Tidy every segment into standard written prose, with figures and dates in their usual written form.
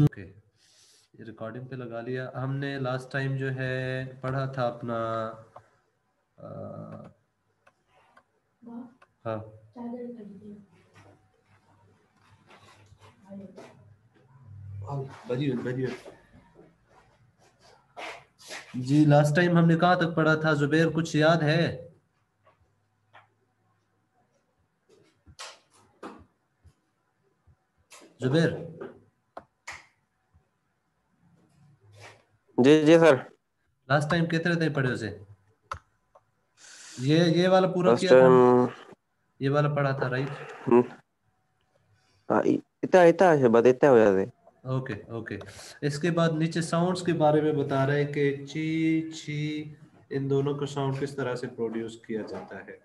Okay, recording पे लगा लिया हमने। लास्ट टाइम जो है पढ़ा था अपना हाँ बजिए बजिए जी। लास्ट टाइम हमने कहाँ तक पढ़ा था जुबैर, कुछ याद है? जुबैर जी जी सर। लास्ट टाइम कितने दिन पढ़े उसे? ये वाला पूरा फर्स्ट किया था? टाइम ये वाला पढ़ा था राइट? हाँ इतना इतना है बस इतना हो जाते। Okay okay. इसके बाद नीचे साउंड्स के बारे में बता रहा है कि ची छी इन दोनों का साउंड किस तरह से प्रोड्यूस किया जाता है।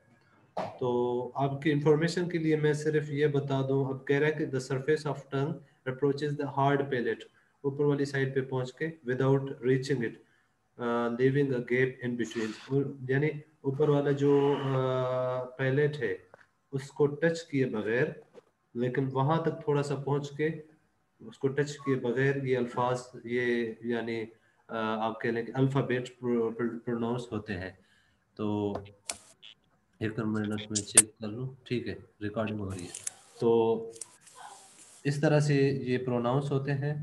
तो आपकी इंफॉर्मेशन के लिए मैं सिर्फ ये बता दूं, अब कह रहा है कि the surface of tongue approaches the hard palate, ऊपर वाली साइड पे पहुंच के without reaching it, leaving a gap in between, यानी ऊपर वाला जो पैलेट है उसको टच किए बगैर, लेकिन वहां तक थोड़ा सा पहुंच के उसको टच किए बगैर ये अल्फाज, ये यानी आप कह लें कि अल्फ़ाबेट प्रोनाउंस होते हैं। तो एक मिनट में चेक कर लूँ, ठीक है रिकॉर्डिंग हो रही है। तो इस तरह से ये प्रोनाउंस होते हैं।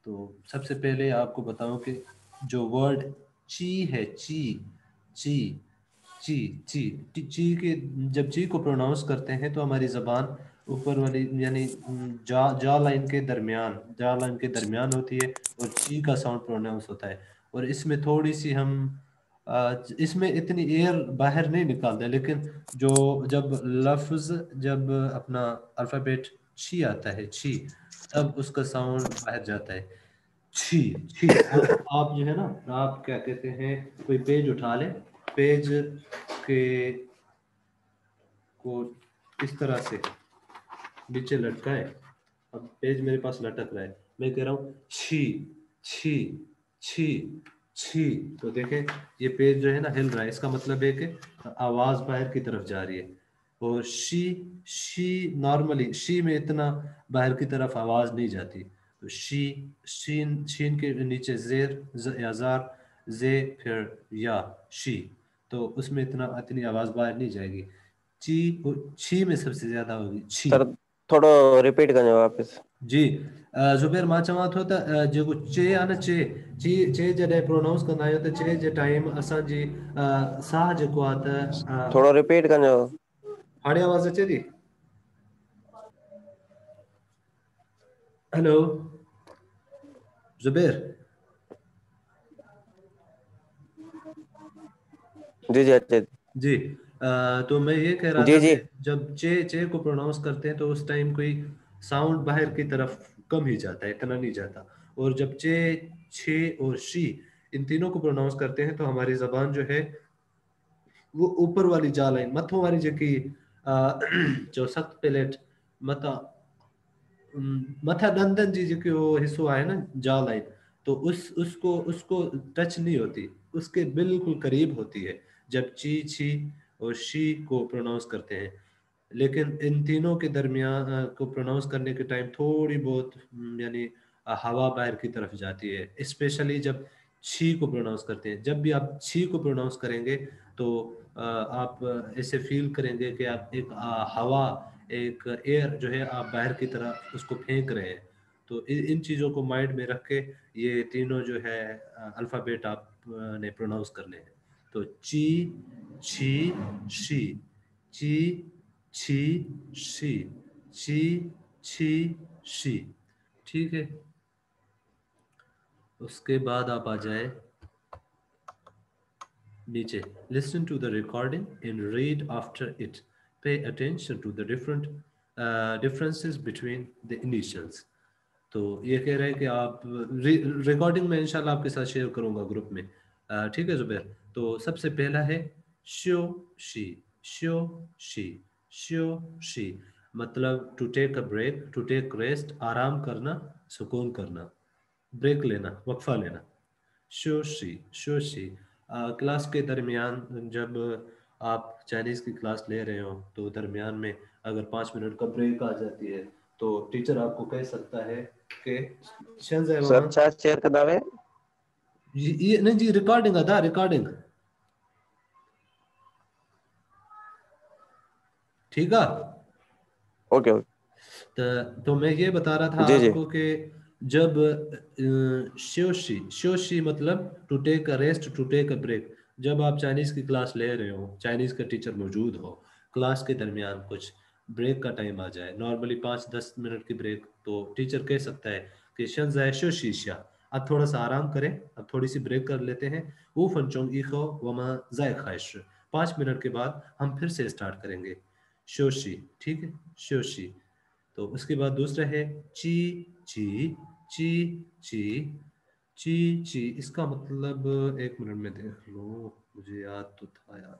तो सबसे पहले आपको बताऊं कि जो वर्ड ची है, ची ची ची ची ची के, जब ची को प्रोनाउंस करते हैं तो हमारी ज़बान ऊपर वाली यानी जा लाइन के दरमियान, जा लाइन के दरमियान होती है और ची का साउंड प्रोनाउंस होता है। और इसमें थोड़ी सी हम इसमें इतनी एयर बाहर नहीं निकालते, लेकिन जो जब लफ्ज़, जब अपना अल्फ़ाबेट छी आता है, छी, तब उसका साउंड बाहर जाता है, छी छी। आप जो है ना, आप क्या कहते हैं, कोई पेज उठा लें, पेज के को इस तरह से नीचे लटकाए। अब पेज मेरे पास लटक रहा है, मैं कह रहा हूँ छी छी छी छी, तो देखें ये पेज जो है ना हिल रहा है, इसका मतलब है कि आवाज बाहर की तरफ जा रही है। और शी नॉर्मली शी में इतना बाहर की तरफ आवाज नहीं जाती। तो शीन, शीन के नीचे जेर या जार, जे फिर या शी, तो उसमें इतनी आवाज बाहर नहीं जाएगी। ची छी में सबसे ज्यादा होगी, छी। सर थोड़ा रिपीट करें वापस। जी जुबैर मां चवां थो त जेको चे आहे न, चे ची चे जॾहिं प्रोनाउंस कंदा आहियूं त चे जे टाइम असांजी साह जेको आहे त थोड़ा रिपीट करें। हाणे आवाज़ अचे थी? हेलो जुबैर। जी जी अच्छा। जी तो मैं ये कह रहा जी था जी। कि जब चे चे को प्रोनाउंस करते हैं तो उस टाइम कोई साउंड बाहर की तरफ कम ही जाता है, इतना नहीं जाता। और जब चे, छे और शी, इन तीनों को प्रोनाउंस करते हैं तो हमारी जबान जो है वो ऊपर वाली जा लाइन मथों वाली जेकी जो सख्त प्लेट मथा मथा दंदन जी जेको हिस्सो आहे न, जा लाइन, तो उसको उसको टच नहीं होती, उसके बिल्कुल करीब होती है जब ची छी और शी को प्रोनाउंस करते हैं। लेकिन इन तीनों के दरमियान को प्रोनाउंस करने के टाइम थोड़ी बहुत यानी हवा बाहर की तरफ जाती है, स्पेशली जब छी को प्रोनाउंस करते हैं। जब भी आप छी को प्रोनाउंस करेंगे तो आप ऐसे फील करेंगे कि आप एक हवा, एक एयर जो है आप बाहर की तरफ उसको फेंक रहे हैं। तो इन चीज़ों को माइंड में रख के ये तीनों जो है अल्फ़ाबेट आप ने प्रोनाउंस करने हैं। तो ची छी शी, ची छी शी, ची छी शी, ठीक है। उसके बाद आप आ जाए नीचे, listen to the recording and read after it, pay attention to the different differences between the initials. तो ये कह रहे हैं कि आप रिकॉर्डिंग में इंशाल्लाह आपके साथ शेयर करूंगा ग्रुप में, ठीक है जुबैर। तो सबसे पहला है श्यो शी, श्यो शी, श्यो शी, मतलब to take a break, to take rest, आराम करना, सुकून करना, ब्रेक लेना, वक्फा लेना। शोशी शोशी, क्लास के दरमियान जब आप चाइनीज़ की क्लास ले रहे हो तो दरमियान में अगर 5 मिनट का ब्रेक आ जाती है तो टीचर आपको कह सकता है कि शंजाय सर वहाँ छा शेयर कंदावे ये नहीं जी रिकॉर्डिंग अदा रिकॉर्डिंग ठीक है। ओके ओके तो मैं ये बता रहा था जी जी आपको कि जब श्योशी श्योशी मतलब to take a rest to take a break, जब आप चाइनीज की क्लास ले रहे हो, चाइनीज का टीचर मौजूद हो, क्लास के दरमियान कुछ ब्रेक का टाइम आ जाए, नॉर्मली 5-10 मिनट की ब्रेक, तो टीचर कह सकता है कि शंजाय श्योशीशा, अब थोड़ा सा आराम करें, अब थोड़ी सी ब्रेक कर लेते हैं, वो फंचोंग इखो वमा जाय खाइश, 5 मिनट के बाद हम फिर से स्टार्ट करेंगे श्योशी, ठीक है श्योशी। तो उसके बाद दूसरा है ची ची ची ची ची ची, इसका मतलब एक मिनट में देख लो, मुझे याद तो था यार।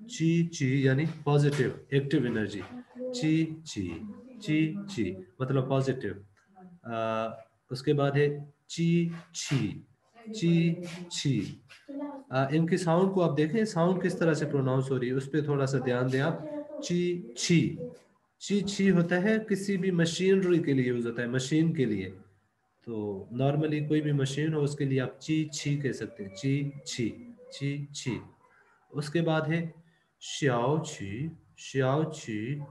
ची ची यानी पॉजिटिव एक्टिव एनर्जी, ची ची ची ची मतलब पॉजिटिव। उसके बाद है ची छी ची छी। इनकी साउंड को आप देखें, साउंड किस तरह से प्रोनाउंस हो रही है, उस पर थोड़ा सा ध्यान दें आप। ची छी ची छी होता है किसी भी मशीनरी के लिए यूज होता है, मशीन के लिए। तो नॉर्मली कोई भी मशीन हो उसके लिए आप ची छी कह सकते हैं, ची छी ची छी। उसके बाद है श्याओ छी श्याओ छी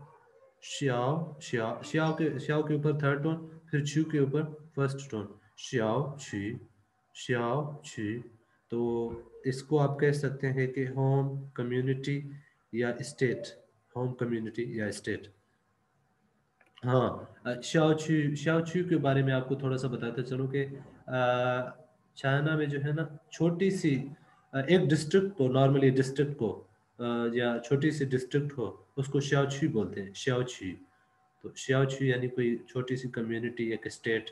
श्याओ श्याओ श्याओ के ऊपर थर्ड टोन, फिर छू के ऊपर फर्स्ट टोन, श्याओ छी श्याओ छी। तो इसको आप कह सकते हैं कि होम कम्युनिटी या स्टेट, होम कम्युनिटी या स्टेट। हाँ, शाओचू के बारे में आपको थोड़ा सा बताते चलो कि चाइना में जो है ना, छोटी सी एक डिस्ट्रिक्ट को, नॉर्मली डिस्ट्रिक्ट को या छोटी सी डिस्ट्रिक्ट हो, उसको शाओचू बोलते हैं, शाओचू। तो शाओचू यानी कोई छोटी सी कम्युनिटी, एक स्टेट।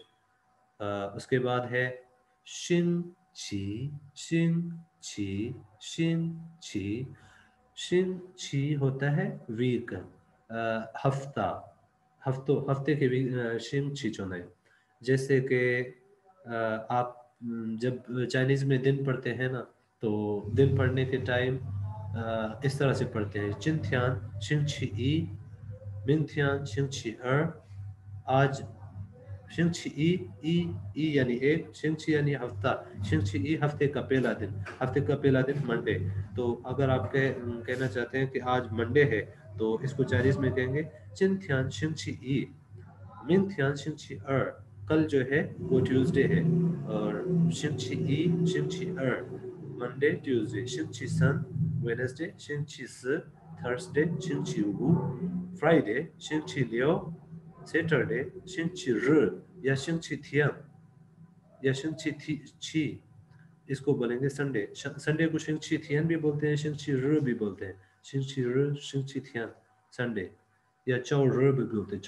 उसके बाद है शिंग ची शिंग ची शिंग ची। शिंग ची होता है वीक, हफ्ता, हफ्ते के भी शिंग ची चुने। जैसे कि आप जब चाइनीज में दिन पढ़ते हैं ना, तो दिन पढ़ने के टाइम इस तरह से पढ़ते हैं, चिंथियान शिंग ची ई, मिंथियान शिंग ची आज शिंची ई ई यानी एक, शिंची यानी हफ्ता, शिंची ई हफ्ते का पहला दिन, हफ्ते का पहला दिन मंडे। तो अगर आप कहना चाहते हैं कि आज मंडे है, तो इसको चाइनीज में कहेंगे चिंथियान शिंची ई, मिंथियान शिंची कल जो है वो ट्यूसडे है, और शिंची ई शिंची मंडे ट्यूसडे, शिंची सन वेडनेसडे, शिंची स थर्सडे, शिंची वू फ्राइडे, शिंची लियो सैटरडे, शिंची र या शिंची थियम या शिंची छी, इसको बोलेंगे संडे। संडे को शिंची थियन भी बोलते हैं, शिंची र भी बोलते हैं, शिंची र शिंची थियन संडे, या चौ र भी बोलते हैं,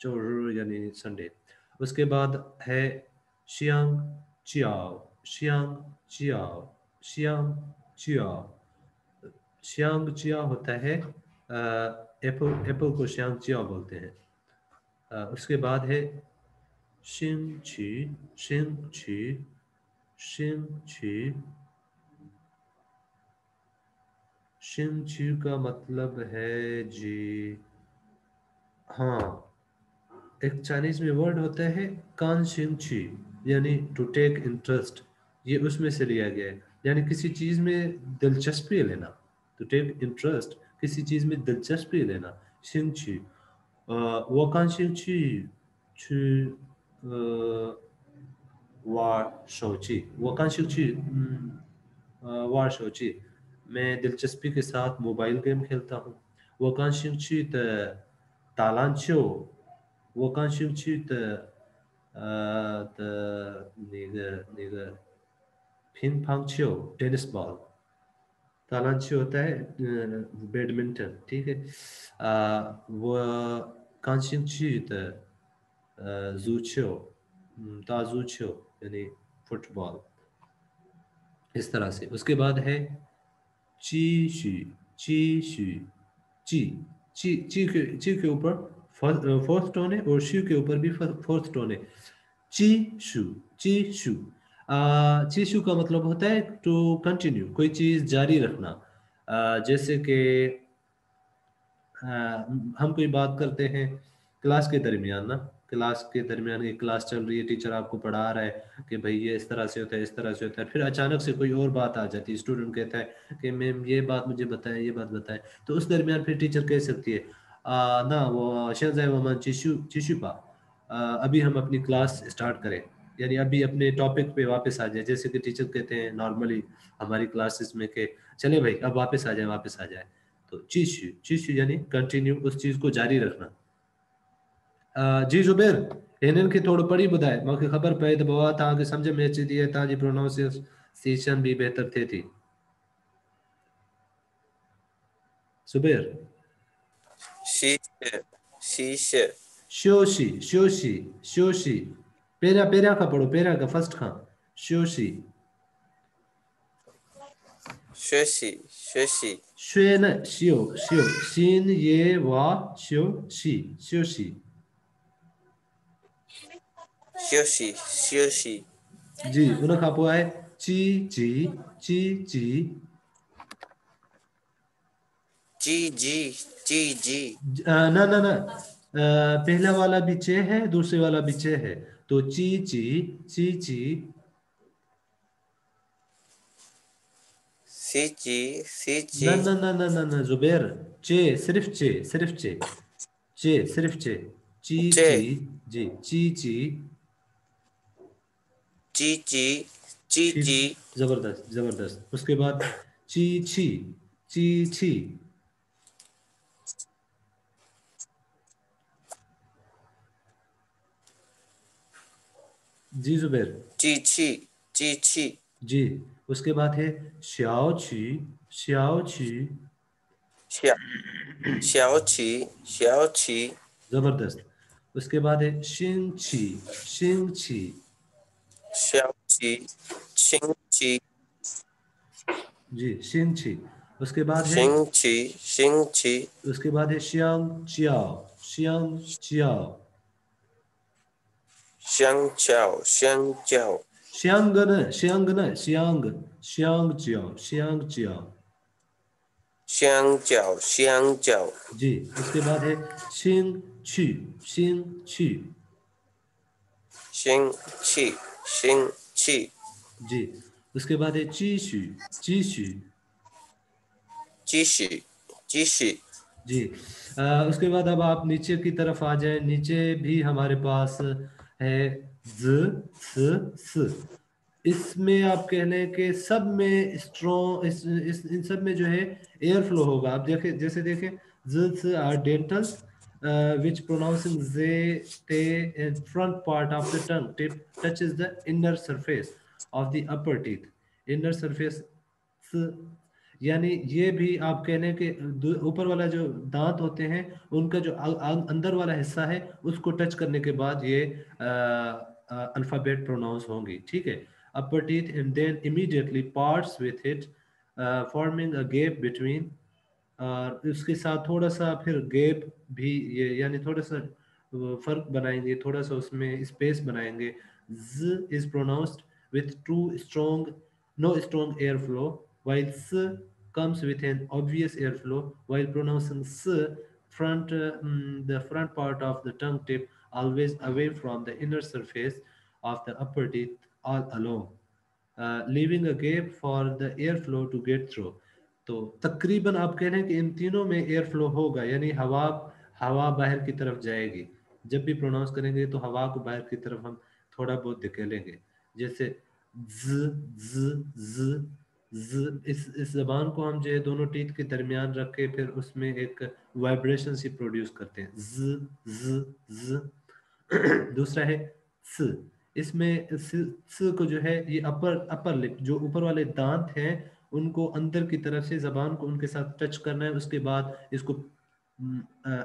चौ र यानी संडे। उसके बाद है Xiang Chiao Xiang Chiao Xiang Chiao. Xiang chia होता है एप्पल, एप्पल को शियांग चिया बोलते हैं। उसके बाद है शिंग ची शिंग ची शिंग ची। शिंग ची का मतलब है जी, हाँ, एक चाइनीज में वर्ड होता है कान शिंग ची, यानी टू टेक इंटरेस्ट, ये उसमें से लिया गया है, यानी किसी चीज में दिलचस्पी लेना, टू टेक इंटरेस्ट, किसी चीज में दिलचस्पी लेना, शिंग ची। 我感兴趣去玩手机，मैं दिलचस्पी के साथ मोबाइल गेम खेलता हूँ। 我感兴趣的打篮球，我感兴趣的乒乓球 टेनिस बॉल। तालांची होता है बैडमिंटन, ठीक है। वो कांशिंची जूचो, ताजूचो यानी फुटबॉल, इस तरह से। उसके बाद है ची शी ची शी ची ची के ऊपर फोर्थ टोन है, और शी के ऊपर भी फोर्थ टोन है, ची शू ची शू। ची शू का मतलब होता है टू कंटिन्यू, कोई चीज जारी रखना। जैसे कि हम कोई बात करते हैं क्लास के दरमियान ना, क्लास के दरमियान एक क्लास चल रही है, टीचर आपको पढ़ा रहा है कि भाई ये इस तरह से होता है, इस तरह से होता है, फिर अचानक से कोई और बात आ जाती है, स्टूडेंट कहता है कि मैम ये बात मुझे बताएं, ये बात बताएं, तो उस दरमियान फिर टीचर कह सकती है ना वो शेजाय वमान चिशु चिशुपा, अभी हम अपनी क्लास स्टार्ट करें, यानी अभी अपने टॉपिक पे वापस आ जाए। जैसे कि टीचर कहते हैं नॉर्मली हमारी क्लासेस में कि चले भाई अब वापस आ जाए, वापस आ जाए, तो चीशु चीशु यानी कंटिन्यू, उस चीज को जारी रखना। जी जुबेर, हिनन की थोड़ी पढ़ी ॿुधाए मूंखे ख़बर पए त बाबा तव्हांखे सम्झ में अचे थी ऐं तव्हांजी प्रोनाउंसिएशन भी बेहतर थिए थी। जुबेर, शीश शीश श्योशी श्योशी श्योशी, पहिरियां पहिरियां खां पढ़ो, पहिरियां खां फर्स्ट खां, श्योशी शशि शशि श्वे न श्यो श्यो, शीन ये वा श्यो शी श्योशी। शशि शशि जी उन खां पोइ आहे ची ची ची ची, जी जी जी जी ना ना ना, पहला वाला भी चे है, दूसरे वाला भी चे है, तो ची ची ची ची, सिची ना सिची ना ना ना ना ना जुबैर, चे सिर्फ चे, सिर्फ चे, चे सिर्फ चे, ची चे ची, जी ची ची, चीची चीची ठीक, जबरदस्त जबरदस्त। उसके बाद ची छी ची छी, जी जुबैर, चीची चीची जी। उसके बाद है श्याओ छी श्याओ छी, श्या श्याओची श्याओची जबरदस्त। उसके बाद है शिंग छी, श्याओची छिंगची जी शिंग छी। उसके बाद है शिंगची शिंगची उसके बाद है शियांग चियाओ, श्यांग चाओ शियांग चियाओ, श्यांग चाओ जी। उसके बाद है शिंग छी, शिंग छी जी। उसके बाद है चीशु, चीशी चीशी जी। उसके बाद अब आप नीचे की तरफ आ जाए, नीचे भी हमारे पास है ज स। इसमें आप कह लें कि सब में स्ट्रॉन्ग, इन सब में जो है एयर फ्लो होगा। आप देखें, जैसे देखें ज स are डेंटल्स which pronouncing they they front part of the tongue tip touches the inner surface of the upper teeth, inner surface, यानी ये भी आप कह लें कि ऊपर वाला जो दांत होते हैं उनका जो अंदर वाला हिस्सा है उसको टच करने के बाद ये अल्फाबेट प्रोनाउंस होंगी, ठीक है। Upper teeth and then immediately parts with it forming a gap between, और उसके साथ थोड़ा सा फिर गैप भी, ये यानी थोड़ा सा फर्क बनाएंगे, थोड़ा सा उसमें स्पेस बनाएंगे। z is pronounced with too strong, no strong airflow, while s comes with an obvious airflow. While pronouncing s, the front part of the tongue tip always away from the inner surface of the upper teeth all along, leaving a gap for the airflow to get through. तो तकरीबन आप कह रहे हैं कि इन तीनों में air flow होगा, यानी हवा हवा बाहर की तरफ जाएगी। जब भी प्रोनाउंस करेंगे तो हवा को बाहर की तरफ हम थोड़ा बहुत धकेलेंगे, जैसे ज ज ज ज। इस जबान को हम जो है दोनों टीथ के दरमियान रख के फिर उसमें एक वाइब्रेशन सी प्रोड्यूस करते हैं, ज ज ज। दूसरा है स, इसमें स को जो है ये अपर लिप, जो ऊपर वाले दांत हैं उनको अंदर की तरफ से जबान को उनके साथ टच करना है, उसके बाद इसको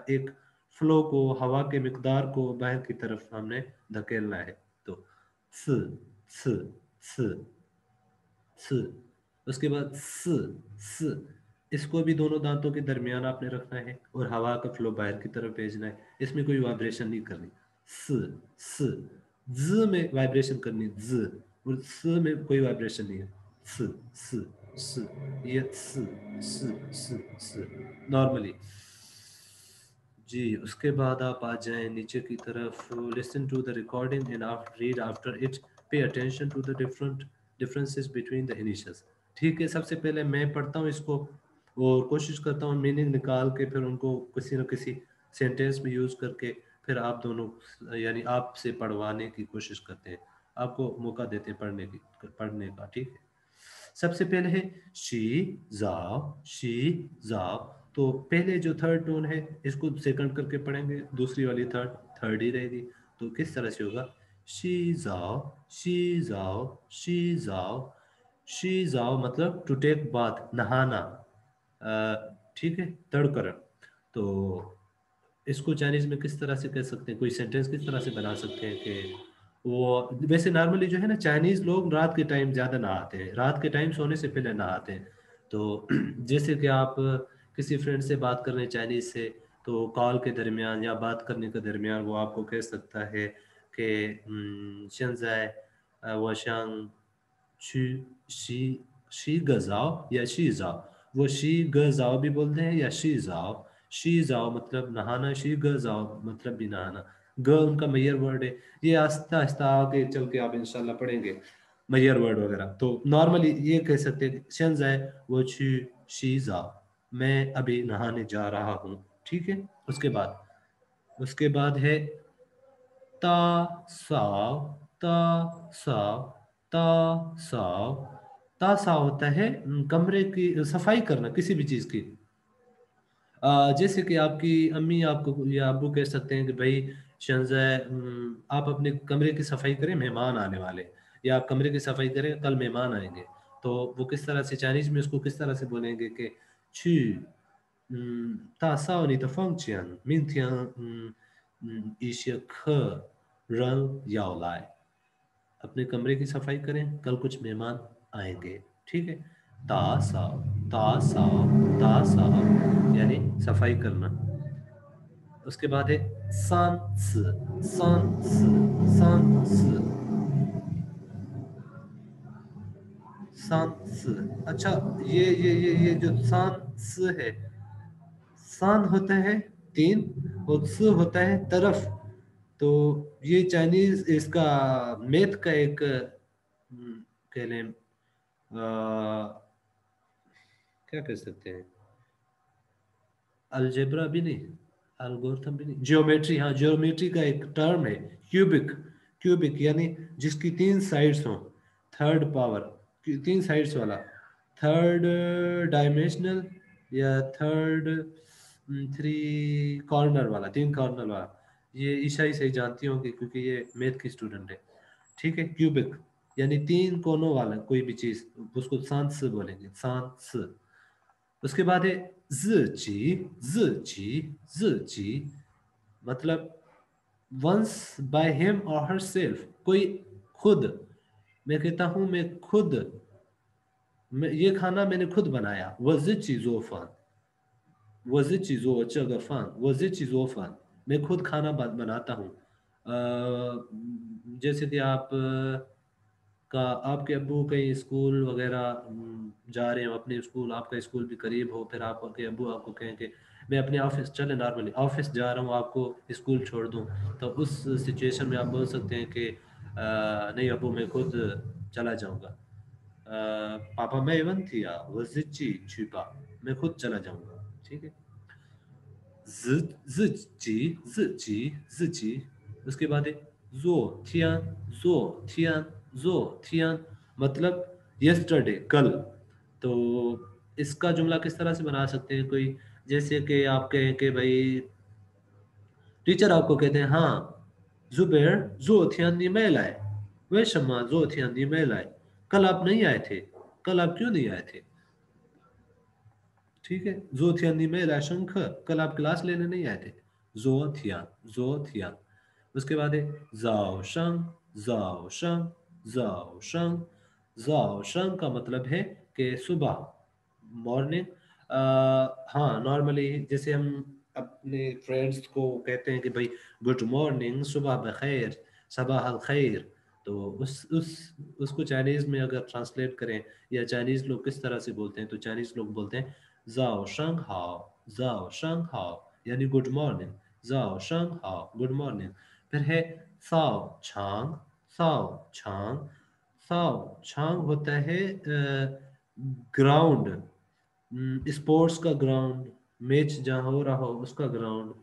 एक फ्लो को, हवा के मिकदार को बाहर की तरफ हमने धकेलना है। तो स स स स। उसके बाद स, इसको भी दोनों दांतों के दरमियान आपने रखना है और हवा का फ्लो बाहर की तरफ भेजना है, इसमें कोई वाइब्रेशन नहीं करनी। स ज में वाइब्रेशन करनी, ज, और स में कोई वाइब्रेशन नहीं है। स स स, ये स स स स नॉर्मली। जी, उसके बाद आप आ जाएं नीचे की तरफ। Listen to the recording and read after it, pay attention to the differences between the initials. ठीक है, सबसे पहले मैं पढ़ता हूँ इसको और कोशिश करता हूँ मीनिंग निकाल के फिर उनको किसी न किसी सेंटेंस में यूज़ करके फिर आप दोनों यानी आपसे पढ़वाने की कोशिश करते हैं, आपको मौका देते हैं पढ़ने का। ठीक है, सबसे पहले है शी जाओ, शी जाओ। तो पहले जो थर्ड टोन है इसको सेकंड करके पढ़ेंगे, दूसरी वाली थर्ड ही रहेगी। तो किस तरह से होगा, शी जाओ, शी जाओ, शी जाओ। शी जाओ मतलब टू टेक बाथ, नहाना। ठीक है, तड़कर। तो इसको चाइनीज में किस तरह से कह सकते हैं, कोई सेंटेंस किस तरह से बना सकते हैं कि वो, वैसे नॉर्मली जो है ना चाइनीज लोग रात के टाइम ज्यादा नहाते हैं, रात के टाइम सोने से पहले नहाते हैं। तो जैसे कि आप किसी फ्रेंड से बात कर रहे हैं चाइनीज से, तो कॉल के दरमियान या बात करने के दरमियान वो आपको कह सकता है कि 现在我想去शी गजाओ या शी जाओ। वो शी गजाओ भी बोलते हैं या शी जाओ। शी जाओ मतलब नहाना, शी गजाओ मतलब भी नहाना। ग उनका मैयर वर्ड है। ये आस्ता आस्ता आगे चल के आप इंशाल्लाह पढ़ेंगे मैयर वर्ड वगैरह। तो नॉर्मली ये कह सकते हैं शन जाए वो शी शी जाओ, मैं अभी नहाने जा रहा हूँ। ठीक है, उसके बाद है ता साव, ता साव, ता साव। तासा होता है कमरे की सफाई करना, किसी भी चीज की। जैसे कि आपकी अम्मी आपको या अब्बू कह सकते हैं कि भाई शंजा, आप अपने कमरे की सफाई करें, मेहमान आने वाले। या आप कमरे की सफाई करें, कल मेहमान आएंगे। तो वो किस तरह से चाइनीज में उसको किस तरह से बोलेंगे कि छी 大少你的房间明天一些客人要来। अपने कमरे की सफाई करें, कल कुछ मेहमान आएंगे। ठीक है, ता साव, ता साव, ता साव यानी सफाई करना। उसके बाद है सान स, सान स, सान स, सान स। अच्छा, ये जो सान स है, सान होता है तीन और स होता है तरफ। तो ये चाइनीज इसका मैथ का एक कह लें क्या कह सकते हैं, अलजेब्रा भी नहीं, एल्गोरिथम भी नहीं, ज्योमेट्री। हाँ, ज्योमेट्री का एक टर्म है क्यूबिक। क्यूबिक यानी जिसकी तीन साइड्स हों, थर्ड पावर, तीन साइड्स वाला, थर्ड डायमेंशनल या थर्ड थ्री कॉर्नर वाला, तीन कॉर्नर वाला। ये ईशा ही सही जानती होंगी क्योंकि ये मैथ की स्टूडेंट है। ठीक है, क्यूबिक यानी तीन कोनों वाला कोई भी चीज, उसको सांस बोलेंगे, सांस। उसके बाद है ज़ी, ज़ी, ज़ी मतलब वंस बाय हिम और हर सेल्फ, कोई खुद। मैं कहता हूं मैं खुद, ये खाना मैंने खुद बनाया। वज़ी ज़ोफ़ान, वज़ी ज़ो चगफ़ान, वज़ी ज़ोफ़ान, मैं खुद खाना बनाता हूँ। जैसे कि आप का आपके अब्बू कहीं स्कूल वगैरह जा रहे हो, अपने स्कूल, आपका स्कूल भी करीब हो, फिर आपके अब्बू आपको कहें कि मैं अपने ऑफिस चले, नॉर्मली ऑफिस जा रहा हूँ, आपको स्कूल छोड़ दूँ। तो उस सिचुएशन में आप बोल सकते हैं कि नहीं अब्बू मैं खुद चला जाऊँगा। पापा मैं इवंतिया वजिची छुपा, मैं खुद चला जाऊँगा। ठीक है, जी। उसके बाद है जो थियान, जो थियान, जो थियान मतलब यस्टरडे, कल। तो इसका जुमला किस तरह से बना सकते हैं, कोई जैसे कि आप कहें कि भाई टीचर आपको कहते हैं हाँ जुबेर जो थियान नी मैं लाए, वे शम्मा जो थियान नी मैं लाए, कल आप नहीं आए थे, कल आप क्यों नहीं आए थे। ठीक है, जो थियान नी मैं लाए शंख, कल आप क्लास लेने नहीं आए थे। जो थियान, जो थियान। उसके बाद है जाओ शंग, जाओ शंग, जाओ शंग। जाओ शंग का मतलब है कि सुबह, मॉर्निंग। हाँ, नॉर्मली जैसे हम अपने फ्रेंड्स को कहते हैं कि भाई गुड मॉर्निंग, सुबह बखैर, सबह अल खैर। तो उसको चाइनीज में अगर ट्रांसलेट करें या चाइनीज लोग किस तरह से बोलते हैं, तो चाइनीज लोग बोलते हैं जाओ शंग हाओ, जाओ शंग हाओ यानी गुड मॉर्निंग, जाओ शंग हाओ गुड मॉर्निंग। फिर है साओ छांग, साओ छांग, साओ छांग होता है ग्राउंड, स्पोर्ट्स का ग्राउंड, मैच जहाँ हो रहा हो उसका ग्राउंड।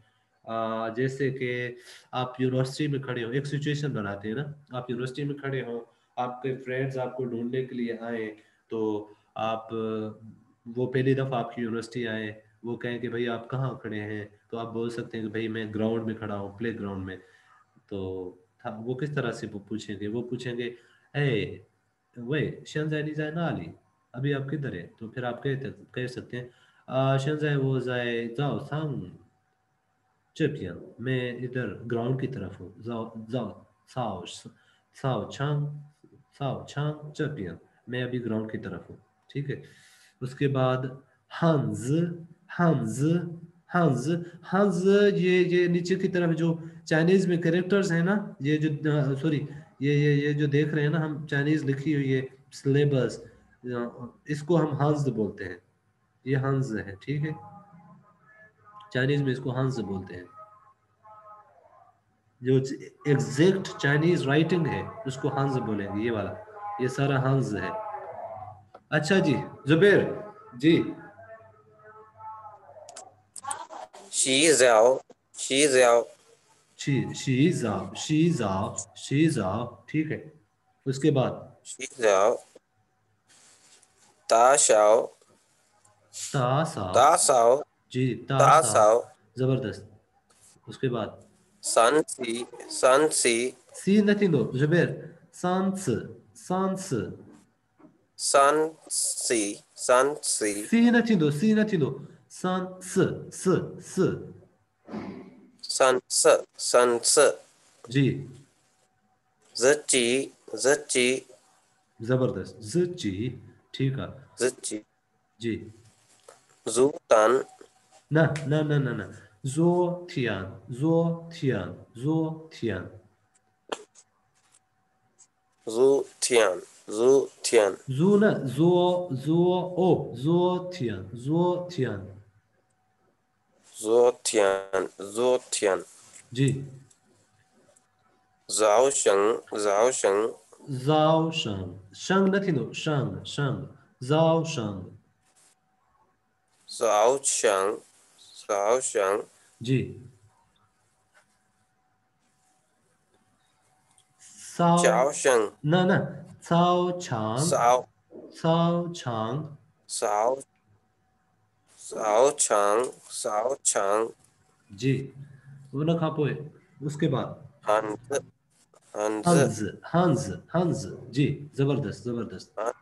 जैसे कि आप यूनिवर्सिटी में खड़े हो, एक सिचुएशन बनाते हैं ना, आप यूनिवर्सिटी में खड़े हो, आपके फ्रेंड्स आपको ढूंढने के लिए आए, तो आप वो पहली दफ़ा आपकी यूनिवर्सिटी आए, वो कहें कि भाई आप कहाँ खड़े हैं, तो आप बोल सकते हैं कि भाई मैं ग्राउंड में खड़ा हूँ, प्ले ग्राउंड में। तो वो किस तरह से वो पूछेंगे, वो पूछेंगे ए वे शनजाई जाए ना अली, अभी आप किधर है, तो फिर आप कह सकते हैं शनजाई वो जाए जाओ सांग चेपियन, मैं इधर ग्राउंड की तरफ हूँ, जाओ जाओ साओ साओ छांग, साओ छांग चेपियन, मैं अभी ग्राउंड की तरफ हूँ। ठीक है। उसके बाद हंज, हंज, हंज, हंज, ये नीचे की तरफ जो चाइनीज में कैरेक्टर्स है ना, ये जो सॉरी, ये जो देख रहे हैं ना हम, चाइनीज लिखी हुई है सिलेबस, इसको हम हंज बोलते हैं, ये हंज है। ठीक है, चाइनीज में इसको हंज बोलते हैं। जो एग्जैक्ट चाइनीज राइटिंग है उसको हंज बोलेंगे, ये वाला, ये सारा हंज है। अच्छा जी जुबेर जी। 洗澡，洗澡，शी जाओ, ठीक है। उसके बाद 洗澡，打扫，तासाओ, 打扫，जी 打 तासाओ, 扫，जबरदस्त। उसके बाद 三洗，三洗，सी नहीं दो जुबेर, सांस, सांस,三洗，三洗，सी नहीं दो, सांस, स,三色，三色，जी 日记，日记， जबरदस्त, जी ठीक है 日记，जी। 如丹，ना ना ना ना ना, जो थियान, जो थियान, जो थियान, 如天，如天， जो ना जो ओ जो थियान, जो थियान, 昨天，昨天，जी 早上，早上， जाओ शंग, शंग नहीं नो, शंग शंग, जाओ शंग, 早上，早上，जी साओ, 早上， ना ना, साओ छांग, 早， साओ छांग, 早，早上，早上， जी वो ना खा पोए। उसके बाद 汉字，汉字， हंज, हंज, हंज, जी जबरदस्त जबरदस्त। 汉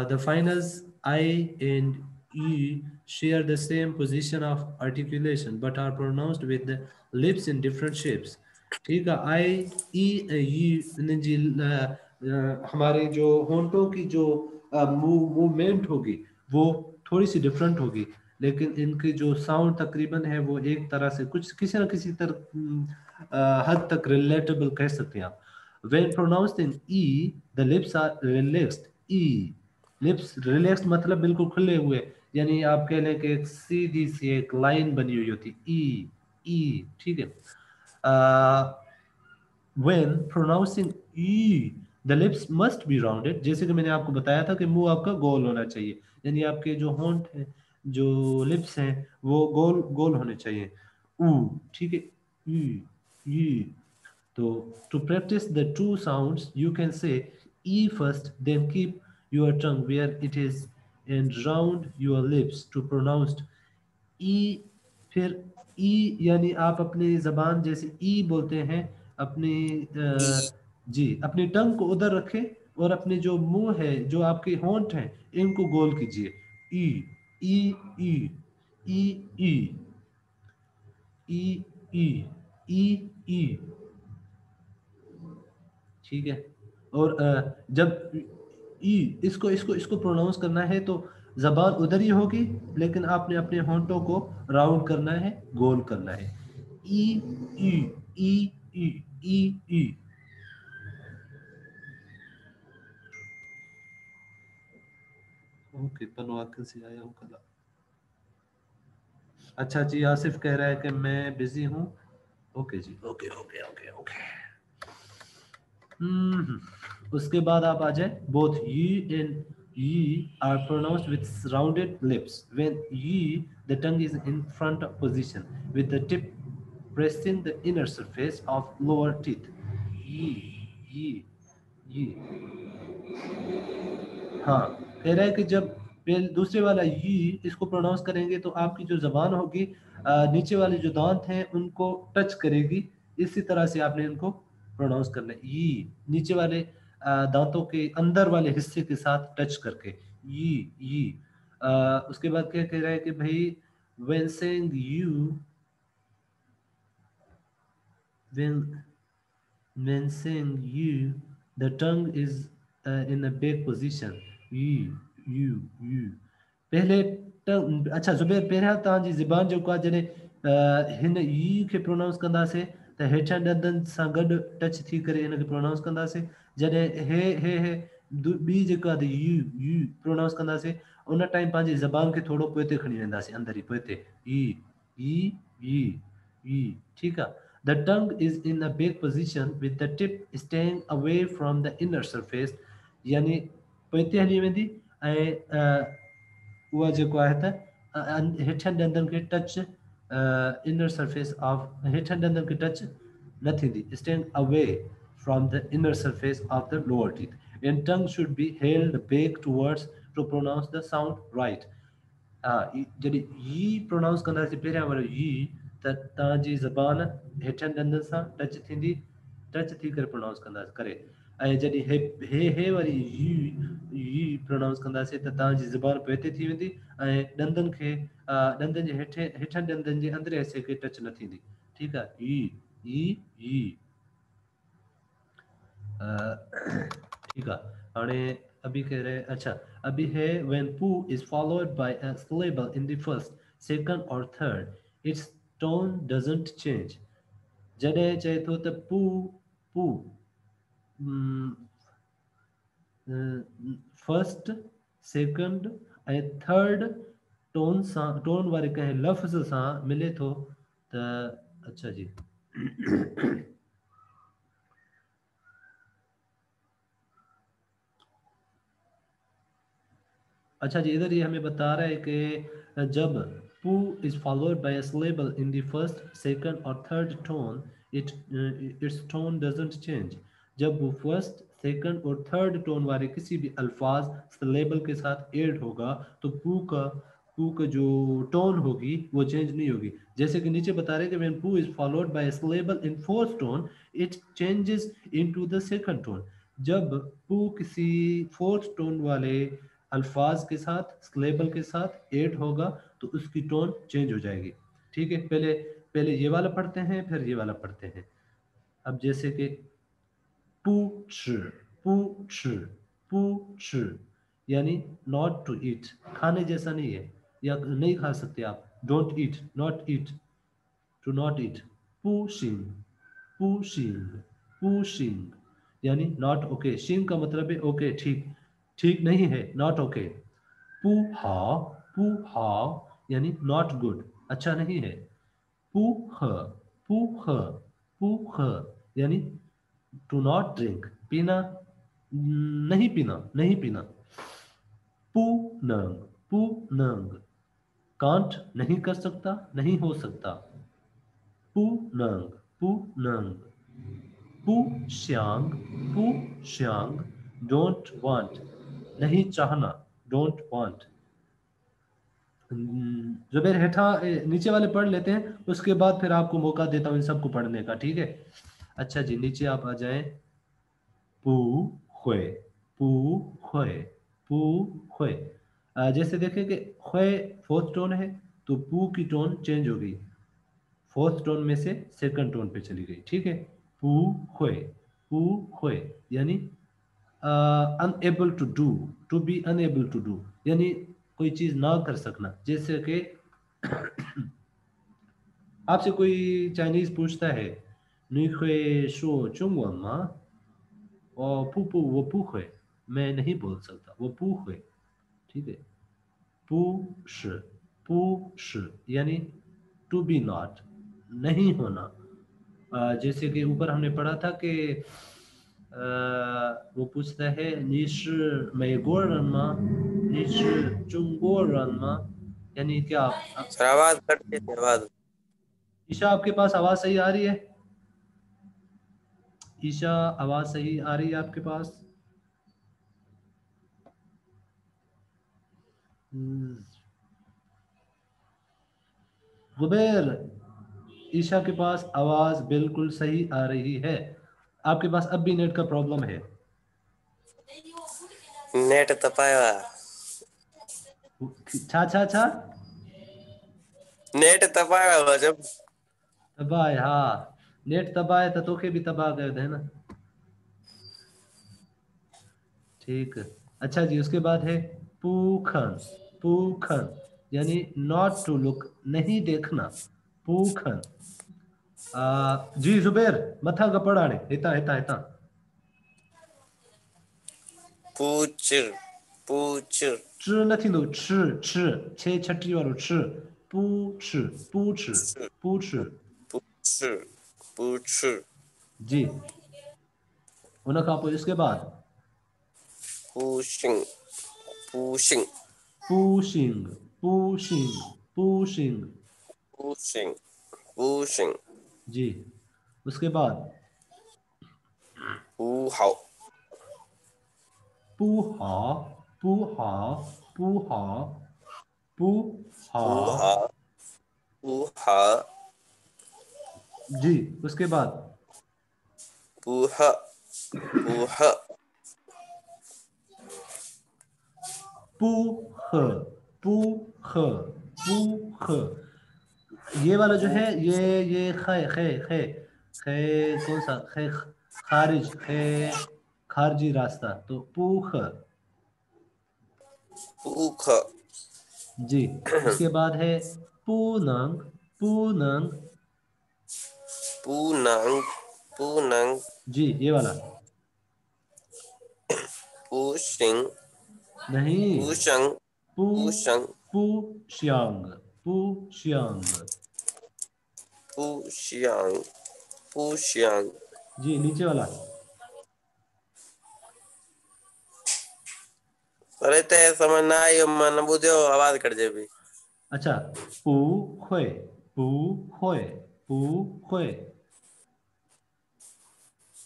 The finals I and E share the same position of articulation but are pronounced with the lips in different shapes. ठीक है, I E ने जी हमारे जो होंठों की जो मूवमेंट होगी वो थोड़ी सी डिफरेंट होगी, लेकिन इनकी जो साउंड तकरीबन है वो एक तरह से कुछ किसी ना किसी हद तक रिलेटेबल कह सकते हैं आप। When pronounced in E, the lips are relaxed. E, lips relaxed मतलब बिल्कुल खुले हुए, यानी आप कह लें कि एक सीधी सी एक लाइन बनी हुई होती, ई ई, ठीक है। When pronouncing E, the lips must be rounded, जैसे कि मैंने आपको बताया था कि मुंह आपका गोल होना चाहिए, यानी आपके जो होंठ हैं, जो लिप्स हैं, वो गोल गोल होने चाहिए। ऊ, ठीक है, ई ई। So to practice the two sounds, you can say E first, then keep your tongue where it is and round your lips to pronounce E। फिर E यानी आप अपनी जबान जैसे E बोलते हैं, अपनी 一，जी अपनी टंग को उधर रखें और अपने जो मुंह है, जो आपके होंठ हैं, इनको गोल कीजिए। ई ई ई ई ई ई ई ई ई, ठीक है। और जब ई इसको इसको इसको प्रोनाउंस करना है तो जबान उधर ही होगी, लेकिन आपने अपने होंठों को राउंड करना है, गोल करना है। ई ई ई ई ई ई। ओके पनवाकल से आया हूँ कला। अच्छा जी, आसिफ कह रहा है कि मैं बिजी हूँ। ओके जी, ओके ओके ओके ओके। उसके बाद आप आ जाए, बोथ ये and ye are pronounced with rounded lips. When ye, the tongue is in front of position with the tip pressing the inner surface of lower teeth. Ye, ye. हाँ, कह रहा है कि जब दूसरे वाला ये इसको प्रोनाउंस करेंगे तो आपकी जो जबान होगी नीचे वाले जो दांत हैं उनको टच करेगी। इसी तरह से आपने इनको प्रोनाउंस करना है, ये नीचे वाले दांतों के अंदर वाले हिस्से के साथ टच करके ये। उसके बाद क्या कह रहा है कि भाई when saying you, when saying you, the tongue is in a back position. You पहले अच्छा ज़ुबैर पहिरियां तव्हांजी ज़बान जेको आहे जॾहिं हिन ई खे प्रोनाउंस कंदासीं त हेठां ॾंदनि सां गॾु टच थी करे हिन खे प्रोनाउंस कंदासीं। जॾहिं हे ॿी जेका आहे यू प्रोनाउंस कंदासीं उन टाइम पंहिंजी ज़बान खे थोरो पोइ ते खणी वेंदासीं, अंदरि ई पोइ ते ई। ठीकु आहे। The tongue is in a back position with the tip staying away from the inner surface, यानी पोइ ते हली वेंदी ऐं उहा जेको आहे त हेठनि ॾंदनि खे टच इनर सरफेस ऑफ हेठनि ॾंदनि खे टच न थींदी, stand away from the inner surface of the lower teeth and tongue should be held back towards to pronounce the sound right. जॾहिं ई प्रोनाउंस कंदासीं पहिरियां वारो ई त तव्हांजी ज़बान हेठनि ॾंदनि सां टच थींदी, टच थी करे प्रोनाउंस कंदासीं करे। ऐं जॾहिं हे वारी ई प्रोनाउंस कंदासीं त तव्हांजी ज़बान पोइ ते थी वेंदी ऐं ॾंदनि खे ॾंदनि जे हेठनि ॾंदनि जे अंदरि हिसे खे टच न थींदी। ठीकु आहे, ई ठीक है। हाणे अभी कह रहे अच्छा अभी है when poo is followed by a syllable in the first, second or third, its tone doesn't change। जॾहिं चए थो त पू पू फर्स्ट सेकंड ऐं थर्ड टोन सां टोन वारे कंहिं लफ़्ज़ सां मिले थो त अच्छा जी अच्छा जी, इधर ये हमें बता रहा है कि जब पू is followed by a syllable in the first second और third tone its tone doesn't change. जब वो फर्स्ट सेकंड और थर्ड टोन वाले किसी भी अल्फाज सिलेबल के साथ ऐड होगा तो पू का जो टोन होगी वो चेंज नहीं होगी। जैसे कि नीचे बता रहे हैं कि व्हेन पू is followed by a syllable in fourth tone it changes into the second tone. जब पू किसी फोर्थ टोन वाले अल्फाज के साथ स्लेबल के साथ ऐड होगा तो उसकी टोन चेंज हो जाएगी। ठीक है, पहले ये वाला पढ़ते हैं फिर ये वाला पढ़ते हैं। अब जैसे कि पू यानी नॉट टू ईट, खाने जैसा नहीं है या नहीं खा सकते आप। Don't eat, not eat, to not eat. पुशिंग यानी नॉट ओके। शिंग का मतलब है ओके, ठीक नहीं है, नॉट ओके। पू हाव यानी नॉट गुड, अच्छा नहीं है। पू ख यानी टू नॉट ड्रिंक, पीना नहीं पीना। पू नंग कांट नहीं कर सकता, नहीं हो सकता। पू नंग पू श्यांग डोंट वांट, नहीं चाहना, डोंट वांट। जुबैर हेठा नीचे वाले पढ़ लेते हैं, उसके बाद फिर आपको मौका देता हूँ इन सबको पढ़ने का, ठीक है। अच्छा जी, नीचे आप आ जाएं। पू ख्वे जैसे देखें कि ख्वे फोर्थ टोन है तो पू की टोन चेंज हो गई, फोर्थ टोन में से सेकंड टोन पे चली गई। ठीक है, पू ख्वे यानी unable to do, to be unable to do यानी कोई चीज ना कर सकना। जैसे कि आपसे कोई चाइनीज पूछता है नीखे शो चुंगवा और पू वो पूख है, मैं नहीं बोल सकता, वो पूख है। ठीक है, पूश यानी टू बी नॉट, नहीं होना। जैसे कि ऊपर हमने पढ़ा था कि वो पूछता है निश मेगोरमा निश चुंगोरमा, यानी क्या सर आवाज कट गई थी, आवाज। ईशा आपके पास आवाज सही आ रही है? ईशा आवाज सही आ रही है आपके पास? जुबैर, ईशा के पास आवाज बिल्कुल सही आ रही है। आपके पास अब भी नेट का प्रॉब्लम है? नेट तपाया, छा छा छा नेट तपाया हुआ जब। तबाह है, हाँ नेट तबाह है तो तोखे भी तबाह कर दे ना। ठीक है, अच्छा जी, उसके बाद है पूखन। पूखन यानी नॉट टू लुक, नहीं देखना, पूखन। जी जुबैर, मथा कपड़ाने हिता हिता हिता। पूछ पूछ च न थींदो, छ छ छे छटी वारो छ, पूछ पूछ पूछ। पूछ पूछ जी, उन खां पोइ इसके बाद पूशिंग पूशिंग पूशिंग पूशिंग पूशिंग। पूशिंग पूशिंग जी, उसके बाद पूहाओ पूहा पूहा पूहा पूहा। पूहा पूहा जी, उसके बाद पूहा पूहा पूख पूख पूख। ये वाला जो है ये खे खे खे खे, कौन सा खे? खारिज, खे खारजी रास्ता, तो पूख। पूख जी, उसके बाद है पूनंग पूनंग। पूनंग पूनंग जी, ये वाला पूशिंग नहीं, पूशंग पू पूशंग पूश्यांग पूश्यांग। पूशियांग पूशियांग जी, नीचे वाला अरे ते समझ ना आई, मन बुझो आवाज कट जाए भी। अच्छा, पू खोए पू खोए पू खोए।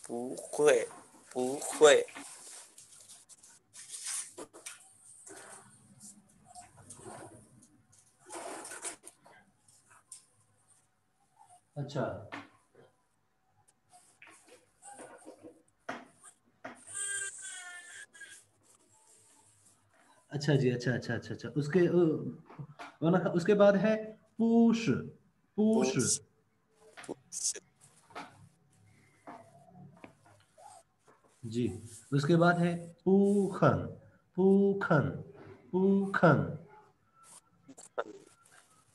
पूखे पूखे अच्छा, अच्छा जी, अच्छा अच्छा अच्छा अच्छा, उसके बाद है पूश पूश। पूछ पूछ जी, उसके बाद है पूखन पूखन पूखन।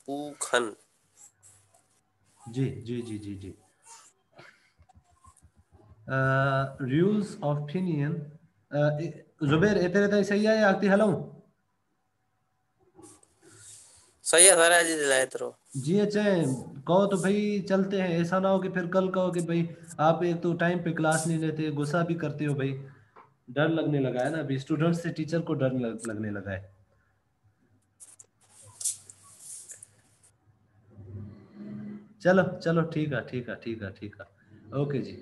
पूखन जी जी जी जी जी। Rules of opinion. जुबैर ए तेरे ताई सही है या आगती हलाऊं? सही है सर, आज दिलाए तो। जी, अच्छा कहो तो भाई चलते हैं, ऐसा ना हो कि फिर कल कहो कि भाई आप एक तो टाइम पे क्लास नहीं लेते, गुस्सा भी करते हो भाई। डर लगने लगा है ना अभी, स्टूडेंट से टीचर को डर लगने लगा है। चलो चलो, ठीक है ठीक है ठीक है ठीक है, ओके जी,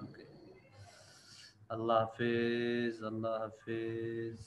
ओके। अल्लाह हाफिज, अल्लाह हाफिज।